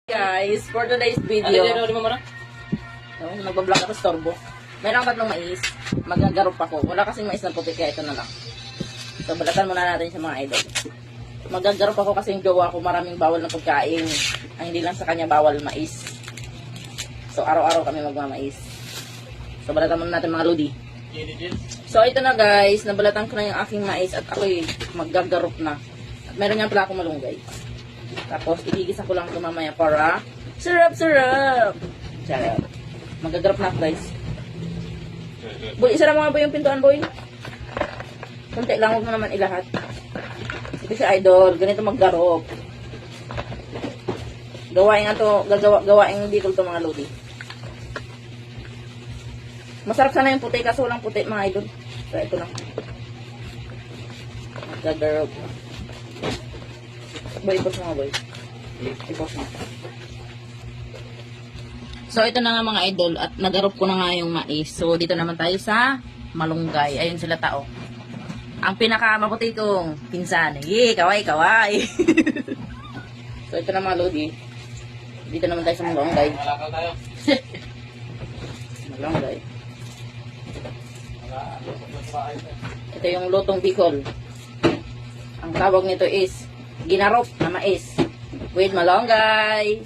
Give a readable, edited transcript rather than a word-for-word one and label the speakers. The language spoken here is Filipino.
Speaker 1: Guys, for today's video, nagbablog ako storbo. Meron akong tatlong mais. Magagarop ako. Wala kasing mais na puti, kaya ito na lang. So, balatan muna natin sa mga idol. Magagarop ako kasi yung jowa ko maraming bawal na pagkain. Ang hindi lang sa kanya bawal mais. So, araw-araw kami magmamais. So, balatan muna natin mga lodi. So, ito na guys. Nabalatan ko na yung aking mais at ako'y magagarop na. At meron nga pala akong malunggay. Tapos, igigisa ko lang ito mamaya para sarap. Magagarap na guys. Boy, isa lang mga boy yung pintuan, boy. Kunti lang, huwag mo naman ilahat. Ito si Idol, ganito maggarop. Gawain nga to, gawain dito to mga lodi. Masarap sana yung puti, kaso walang puti mga idol. So, ito lang. Magagarop. Boy, ipos mo boy. Ipos mo. So, ito na nga mga idol. At nagarop ko na nga yung mais. So, dito naman tayo sa malunggay. Ayun sila tao. Ang pinaka-maputi kong pinsan. Yee, kaway. So, ito na mga lodi. Dito naman tayo sa malunggay. Malunggay. Ito yung lutong Bicol. Ang tawag nito is ginarop na mais with malunggay.